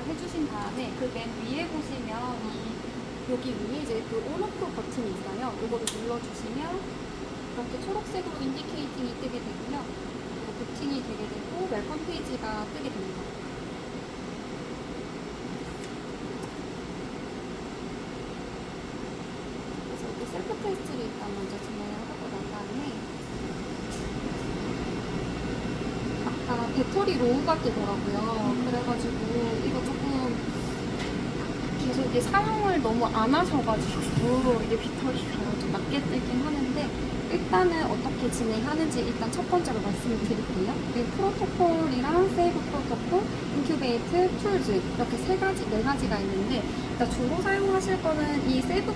해주신 다음에 그 맨 위에 보시면 여기 위에 이제 그 온오프 버튼이 있어요. 이거를 눌러주시면 이렇게 초록색으로 인디케이팅이 뜨게 되고요. 그리고 부팅이 되게 되고 웰컴 페이지가 뜨게 됩니다. 그래서 이렇게 셀프 테스트를 일단 먼저 진행을 하고 난 다음에 아까 배터리 로우가 뜨더라고요. 그래가지고 이거 조금 계속 이게 사용을 너무 안 하셔가지고 이게 배터리가 좀 낮게 뜨긴 하는데 일단은 어떻게 진행하는지 일단 첫 번째로 말씀을 드릴게요. 이 프로토콜이랑 세이브 프로토콜, 인큐베이트, 툴즈 이렇게 네 가지가 있는데 일단 주로 사용하실 거는 이 세이브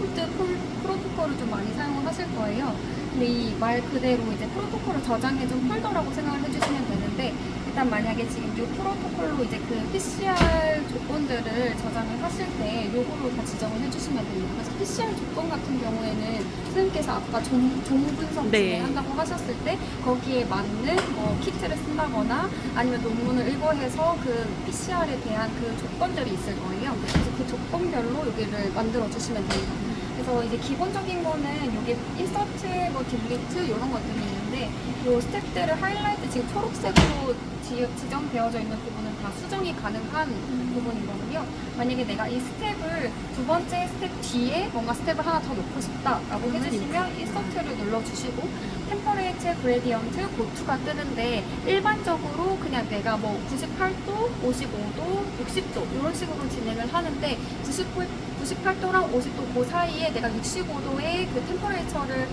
프로토콜을 좀 많이 사용을 하실 거예요. 근데 이 말 그대로 이제 프로토콜을 저장해준 폴더라고 생각을 해주시면 되는데 일단 만약에 지금 이 프로토콜로 이제 그 PCR 조건들을 저장을 하실 때 요걸로 다 지정을 해주시면 됩니다. 그래서 PCR 조건 같은 경우에는 선생님께서 아까 종 분석 진행한다고 하셨을 때 거기에 맞는 뭐 키트를 쓴다거나 아니면 논문을 읽어해서 그 PCR에 대한 그 조건들이 있을 거예요. 그래서 그 조건별로 여기를 만들어 주시면 됩니다. 그래서 이제 기본적인 거는 여기 인서트, 뭐 딜리트 이런 것들이 있는데 이 스텝들을 하이라이트 지금 초록색으로 지정되어져 있는 부분은 다 수정이 가능한 부분이거든요. 만약에 내가 이 스텝을 두 번째 스텝 뒤에 뭔가 스텝을 하나 더 넣고 싶다라고 해주시면 인서트를 눌러주시고 템퍼레이처 그레디언트 고투가 뜨는데 일반적으로 그냥 내가 뭐 98도, 55도, 60도 이런 식으로 진행을 하는데 98도랑 50도 그 사이에 내가 65도의 그 템퍼레이처를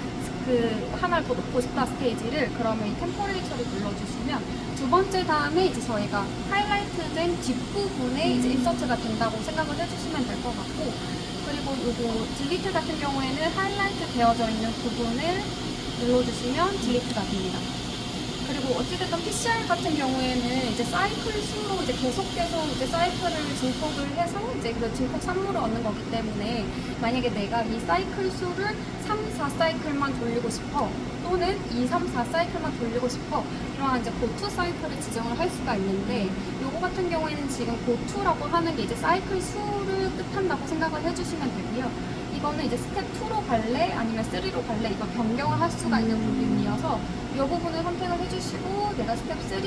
그 하나를 더 넣고 싶다 스테이지를 그러면 이 템퍼레이처를 눌러주시면 두 번째 다음에 이제 저희가 하이라이트된 뒷부분에 이제 인서트가 된다고 생각을 해주시면 될 것 같고 그리고 요거 딜리트 같은 경우에는 하이라이트 되어져 있는 부분을 눌러주시면 딜리트가 됩니다. 그리고 어찌됐든 PCR 같은 경우에는 이제 사이클 수로 이제 계속 이제 사이클을 증폭을 해서 이제 그 증폭 산물을 얻는 거기 때문에 만약에 내가 이 사이클 수를 3, 4사이클만 돌리고 싶어 또는 2, 3, 4사이클만 돌리고 싶어 그러면 이제 고투 사이클을 지정을 할 수가 있는데 요거 같은 경우에는 지금 고투라고 하는 게 이제 사이클 수를 뜻한다고 생각을 해주시면 되고요. 이거는 이제 스텝 2로 갈래 아니면 3로 갈래 이거 변경을 할 수가 있는 부분이어서 이 부분을 선택을 해주시고 내가 스텝 3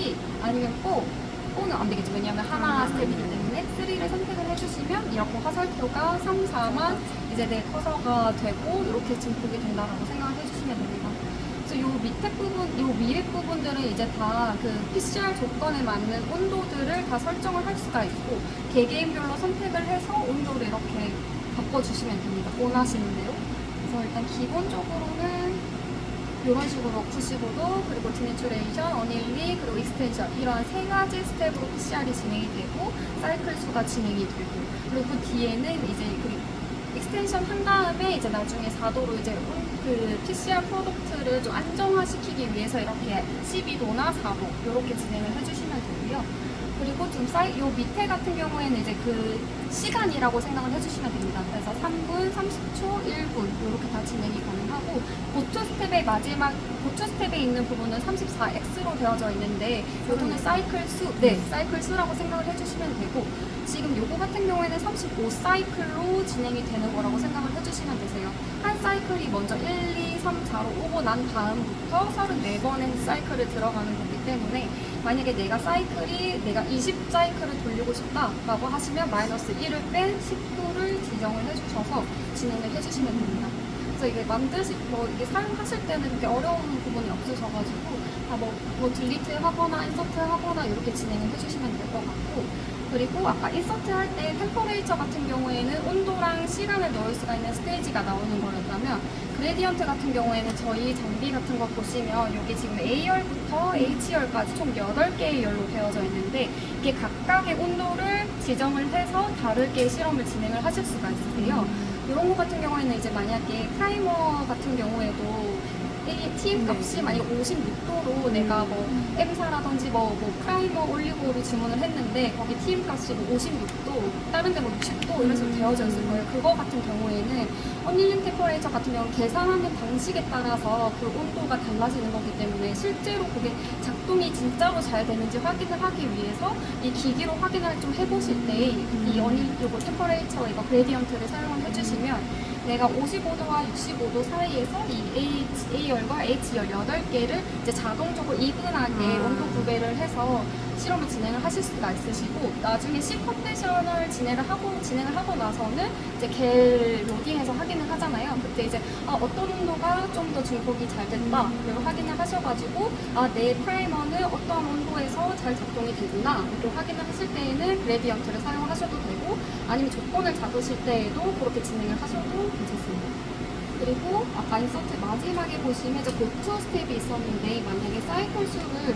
아니면 4는 안 되겠죠. 왜냐하면 하나 스텝이기 때문에 3를 선택을 해주시면 이렇게 화살표가 3, 4만 이제 내 커서가 되고 이렇게 증폭이 된다라고 생각을 해주시면 됩니다. 그래서 요 밑에 부분, 요 위에 부분들은 이제 다 그 PCR 조건에 맞는 온도들을 다 설정을 할 수가 있고 개개인별로 선택을 해서 온도를 이렇게 바꿔주시면 됩니다. 원하시는 대로. 그래서 일단 기본적으로는 이런 식으로 95도, 그리고 디내추레이션, 어닐리, 그리고 익스텐션 이런 세 가지 스텝으로 PCR이 진행이 되고 사이클 수가 진행이 되고 그리고 그 뒤에는 이제 그 익스텐션 한 다음에 이제 나중에 4도로 이제 그 PCR 프로덕트를 좀 안정화시키기 위해서 이렇게 12도나 4도 이렇게 진행을 해주시면 되고요. 그리고 좀 요 밑에 같은 경우에는 이제 그 시간이라고 생각을 해주시면 됩니다. 그래서 3분, 30초, 1분 이렇게 다 진행이 가능하고 고투 스텝의 마지막 고투 스텝에 있는 부분은 34X로 되어져 있는데 요거는 사이클 수, 네, 사이클 수라고 생각을 해주시면 되고 지금 요거 같은 경우에는 35사이클로 진행이 되는 거라고 생각을 해주시면 되세요. 한 사이클이 먼저 1, 2, 3, 4로 오고 난 다음부터 34번의 사이클을 들어가는 거기 때문에 만약에 내가 20사이클을 돌리고 싶다라고 하시면 마이너스 1을 뺀 10도를 지정을 해주셔서 진행을 해주시면 됩니다. 그래서 이게 이게 사용하실 때는 그렇게 어려운 부분이 없으셔가지고 뭐 딜리트 하거나 인서트 하거나 이렇게 진행을 해주시면 될 것 같고 그리고 아까 인서트 할 때 템퍼레이처 같은 경우에는 온도랑 시간을 넣을 수가 있는 스테이지가 나오는 거였다면 그레디언트 같은 경우에는 저희 장비 같은 거 보시면 여기 지금 A열부터 H열까지 총 8개의 열로 되어져 있는데 이게 각각의 온도를 지정을 해서 다르게 실험을 진행을 하실 수가 있으세요. 이런 거 같은 경우에는 이제 만약에 타이머 같은 경우에도 TM 값이 만약 56도로 내가 뭐 M사라든지 뭐 프라이머 올리고를 주문을 했는데 거기 TM 값이 뭐 56도, 다른 데 뭐 60도 이런 식으로 되어져 있을 거예요. 그거 같은 경우에는 언닐링 템퍼레이처 같은 경우는 계산하는 방식에 따라서 그 온도가 달라지는 거기 때문에 실제로 그게 작동이 진짜로 잘 되는지 확인을 하기 위해서 이 기기로 확인을 좀 해보실 때 이 요거 템퍼레이처 이거 그레디언트를 사용을 해주시면 내가 55도와 65도 사이에서 이 A열과 H열 8개를 이제 자동적으로 이분하게 온도 구배를 해서 실험을 진행을 하실 수가 있으시고, 나중에 C 컨디셔널 진행을 하고 나서는 이제 겔 로딩해서 확인을 하잖아요. 그때 이제 어떤 온도가 좀 더 증폭이 잘 됐다 그리고 확인을 하셔가지고 내 프라이머는 어떤 온도에서 잘 작동이 되구나 이렇게 확인을 하실 때에는 그레디언트를 사용하셔도 되고, 아니면 조건을 잡으실 때에도 그렇게 진행을 하셔도 괜찮습니다. 그리고 아까 인서트 마지막에 보시면 이제 고투 스텝이 있었는데, 만약에 사이클 수를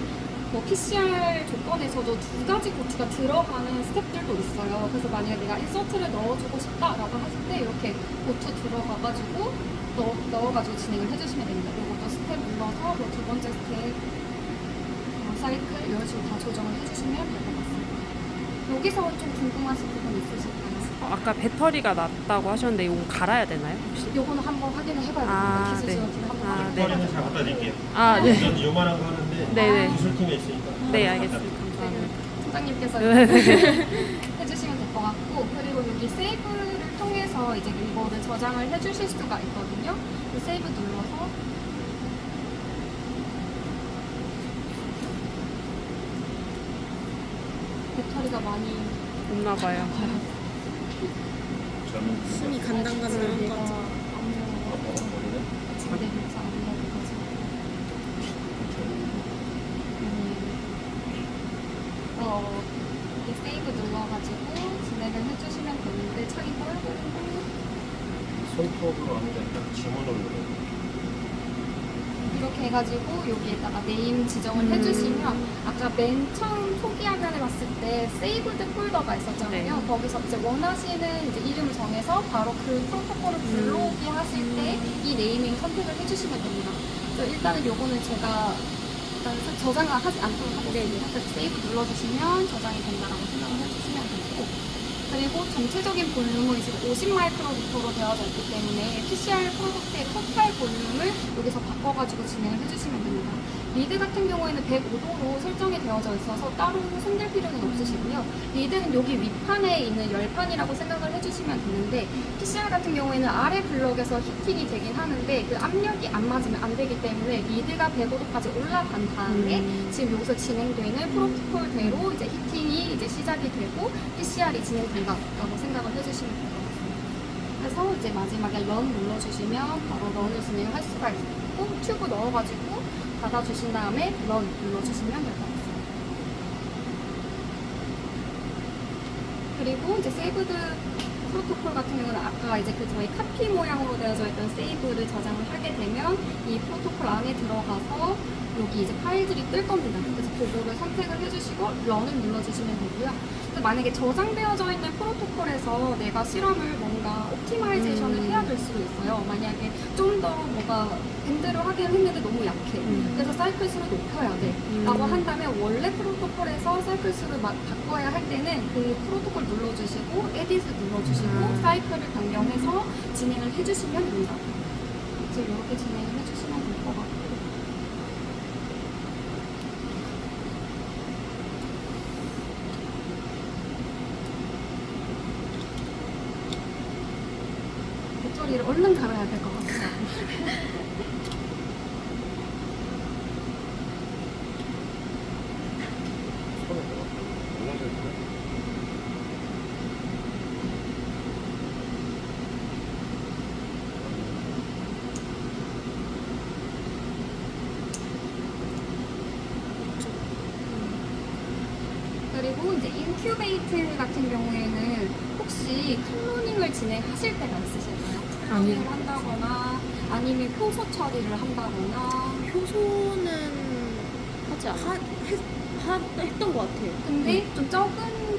뭐 PCR 조건에서도 2가지 고추가 들어가는 스텝들도 있어요. 그래서 만약에 내가 인서트를 넣어주고 싶다라고 하실 때 이렇게 고추 들어가가지고 넣어가지고 진행을 해주시면 됩니다. 이것도 스텝 눌러서 뭐 2번째 스텝, 사이클 이런 식으로 다 조정을 해주시면 될 것 같습니다. 여기서 좀 궁금하신 부분 있으실까요? 아까 배터리가 낮다고 하셨는데 이건 갈아야 되나요? 혹시? 요거는 한번 확인을 해봐야 됩니다. 기술 지원팀 한번 확인을 네. 머리는 잘 갖다 드릴게요. 네. 이건 요만한 거 하는데 네네. 기술팀에 있으니까. 네, 알겠습니다. 감사합니다. 팀장님께서 해주시면 될 것 같고, 그리고 여기 세이브를 통해서 이제 이거를 저장을 해주실 수가 있거든요. 그 세이브 눌러서 배터리가 많이 없나 봐요. 숨이 간당간당한 것 같아. 침대 위에서 안 먹어가지고 이렇게 세이브 눌러가지고 진행을 해주시면 되는데 자기 거 해보는데 손톱으로 하는 게 아니라 지문으로 누르는 이렇게 해가지고 여기에다가 네임 지정을 해주시면 아까 맨 처음 초기 화면에 봤을 때 세이브드 폴더가 있었잖아요. 네. 거기서 이제 원하시는 이제 이름을 정해서 바로 그 프로토콜을 불러오게 하실 때 이 네이밍 선택을 해주시면 됩니다. 그래서 일단은 요거는 제가 일단 저장을 하지 않도록 하겠습니다. 그래서 세이브 눌러주시면 저장이 된다라고 생각을 해주시면 되고, 그리고 전체적인 볼륨은 이제 50 마이크로미터로 되어져 있기 때문에 PCR 프로덕트의 토탈 볼륨을 여기서 바꿔가지고 진행을 해주시면 됩니다. 리드 같은 경우에는 105도로 설정이 되어져 있어서 따로 손댈 필요는 없으시고요. 리드는 여기 윗판에 있는 열판이라고 생각을 해주시면 되는데, PCR 같은 경우에는 아래 블럭에서 히팅이 되긴 하는데 그 압력이 안 맞으면 안 되기 때문에 리드가 105도까지 올라간 다음에 지금 여기서 진행되는 프로토콜대로 이제 히팅이 이제 시작이 되고 PCR이 진행된다라고 생각을 해주시면 될 것 같습니다. 그래서 이제 마지막에 런 눌러주시면 바로 런을 진행을 할 수가 있고, 튜브 넣어가지고 닫아주신 다음에 런 눌러주시면 될 것 같습니다. 그리고 이제 세이브드 프로토콜 같은 경우는 아까 이제 그 저희 카피 모양으로 되어져 있던 세이브를 저장을 하게 되면 이 프로토콜 안에 들어가서 여기 이제 파일들이 뜰 겁니다. 그래서 그거를 선택을 해주시고 런을 눌러주시면 되고요. 그래서 만약에 저장되어져 있는 프로토콜에서 내가 실험을 뭔가 옵티마이제이션을 해야 될 수도 있어요. 만약에 좀 더 뭐가 밴드를 하긴 했는데 너무 약해. 그래서 사이클 수를 높여야 돼. 라고 한다면 원래 프로토콜에서 사이클 수를 바꿔야 할 때는 그 프로토콜 눌러주시고 에디트 눌러주시고 사이클을 변경해서 진행을 해주시면 됩니다. 그래서 이렇게 진행을 해주시면 될 것 같고, 배터리를 얼른 갈아야 될 것 같아요. 손에 눌러줄 때 그리고 이제 인큐베이트 같은 경우에는 혹시 클로닝을 진행하실 때가 있으실까요? 아니요. 클로닝을 한다거나 아니면 효소 처리를 한다거나. 효소는 하지 않아. 했던 것 같아요. 근데 좀 적은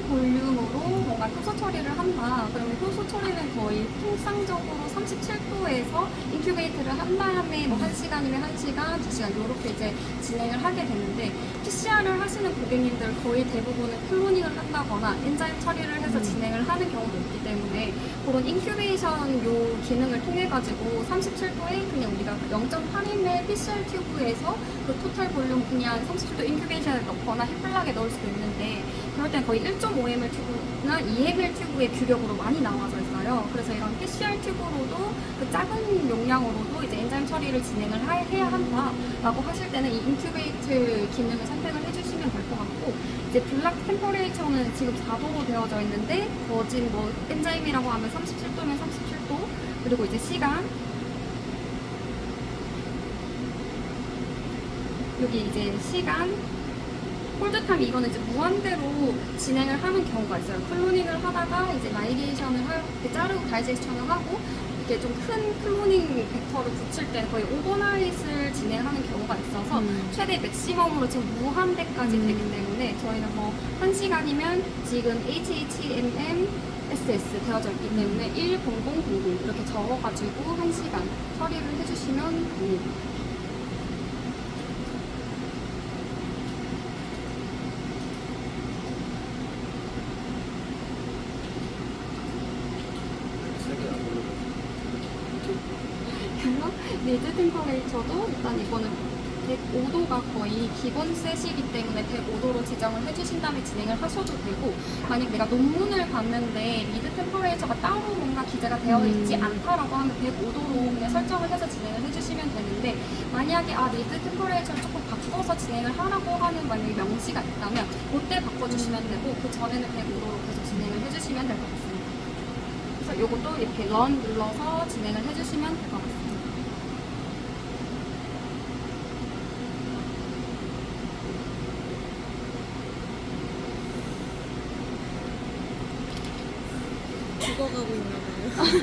볼륨으로 뭔가 내가 효소 처리를 한다. 그러면 효소 처리는 거의 통상적으로 37도에서 인큐베이트를 한 다음에 뭐 1시간이면 1시간, 2시간 이렇게 이제 진행을 하게 되는데 PCR을 하시는 고객님들 거의 대부분은 클로닝을 한다거나 엔자임 처리를 해서 진행을 하는 경우도 있기 때문에 그런 인큐베이션 요 기능을 통해 가지고 37도에 그냥 우리가 0.8ml PCR 튜브에서 그 토탈 볼륨 그냥 37도 인큐베이션을 넣거나 힙플락에 넣을 수도 있는데 그럴 땐 거의 1.5ml 튜브나 2ml 튜브의 규격으로 많이 나와져 있어요. 그래서 이런 PCR 튜브로도 그 작은 용량으로도 이제 엔자임 처리를 진행을 해야 한다라고 하실 때는 이 인큐베이트 기능을 선택을 해주시면 될 것 같고 이제 블락 템퍼레이처는 지금 4도로 되어져 있는데 거진 뭐 엔자임이라고 하면 37도면 37도 그리고 이제 시간 여기 이제 시간 홀드타임 이거는 이제 무한대로 진행을 하는 경우가 있어요. 클로닝을 하다가 이제 나이게이션을 이렇게 자르고 다이제스션을 하고 이렇게 좀 큰 클로닝 벡터를 붙일 때 거의 오버나잇을 진행하는 경우가 있어서 최대 맥시멈으로 지금 무한대까지 되기 때문에 저희는 뭐 1시간이면 지금 HHMM SS 되어져 있기 때문에 1000 이렇게 적어가지고 1시간 처리를 해주시면 됩니다. 리드 템퍼레이처도 일단 이거는 105도가 거의 기본 셋이기 때문에 105도로 지정을 해주신 다음에 진행을 하셔도 되고 만약 내가 논문을 봤는데 리드 템퍼레이처가 따로 뭔가 기재가 되어 있지 않다라고 하면 105도로 그냥 설정을 해서 진행을 해주시면 되는데 만약에 리드 템퍼레이처를 조금 바꿔서 진행을 하라고 하는 만약에 명시가 있다면 그때 바꿔주시면 되고 그 전에는 105도로 계속 진행을 해주시면 될 것 같습니다. 그래서 이것도 이렇게 런 눌러서 진행을 해주시면 될 것 같습니다. 죽어가고 있나 봐요.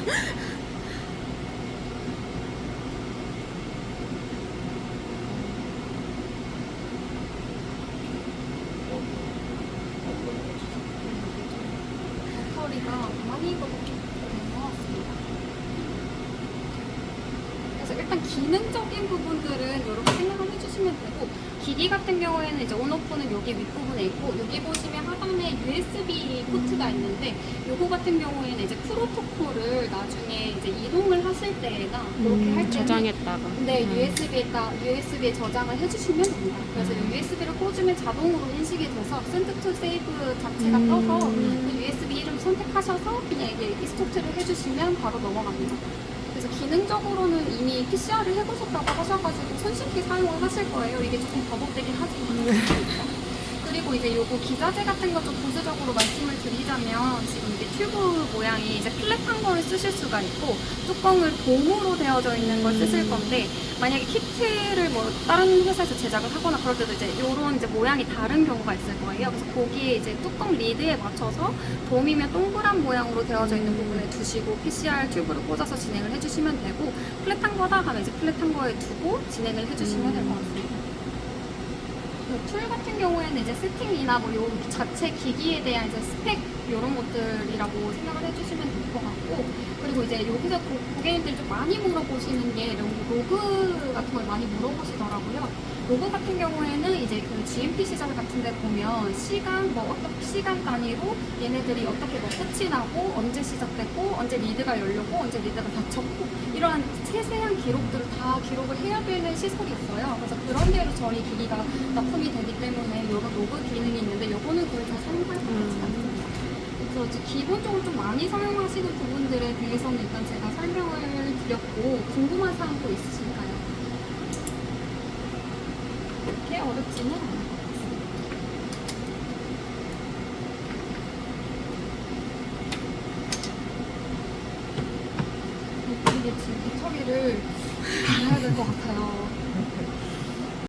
배터리가 많이 된 것 같습니다. 그래서 일단 기능적인 부분들은 이렇게 생각을 해주시면 되고 기기 같은 경우에는 이제 온오프는 여기 윗부분에 있고 여기 보시면 하단에 USB 포트가 있는데 요거 같은 경우에는 이제 프로토콜을 나중에 이제 이동을 하실 때나 그렇게 할 때는 저장했다가 네, USB에 저장을 해주시면 됩니다. 그래서 USB를 꽂으면 자동으로 인식이 돼서 Send to Save 자체가 떠서 그 USB 이름 선택하셔서 그냥 이게 익스포트를 해주시면 바로 넘어갑니다. 그래서 기능적으로는 이미 PCR을 해보셨다고 하셔가지고 손쉽게 사용을 하실 거예요. 이게 조금 버벅대긴 하지만. 그리고 이제 요거 기자재 같은 거 좀 부수적으로 말씀을 드리자면 지금 이게 튜브 모양이 이제 플랫한 거를 쓰실 수가 있고 뚜껑을 돔으로 되어져 있는 걸 쓰실 건데 만약에 키트를 뭐 다른 회사에서 제작을 하거나 그럴 때도 이제 요런 이제 모양이 다른 경우가 있을 거예요. 그래서 거기에 이제 뚜껑 리드에 맞춰서 돔이면 동그란 모양으로 되어져 있는 부분에 두시고 PCR 튜브를 꽂아서 진행을 해주시면 되고 플랫한 거다 하면 이제 플랫한 거에 두고 진행을 해주시면 될 것 같습니다. 툴 같은 경우에는 이제 세팅이나 뭐 요 자체 기기에 대한 이제 스펙 이런 것들이라고 생각을 해주시면 될 것 같고 그리고 이제 여기서 고객님들이 좀 많이 물어보시는 게 로그 같은 걸 많이 물어보시더라고요. 로그 같은 경우에는 이제 그 GMP 시설 같은 데 보면 시간 어떤 시간 단위로 얘네들이 어떻게 뭐 끝이 나고 언제 시작됐고 언제 리드가 열렸고 언제 리드가 닫혔고 이러한 세세한 기록들을 다 기록을 해야 되는 시설이 있어요. 그래서 그런 데로 저희 기기가 납품이 되기 때문에 이런 로그 기능이 있는데 요거는 거의 다 사용할 것 같지 않습니다. 그래서 이제 기본적으로 좀 많이 사용하시는 부분들에 대해서는 일단 제가 설명을 드렸고 궁금한 사항도 있으신가요? 그렇게 어렵지는 않아요. 이게 지금 배터리를 달아야 될 것 같아요.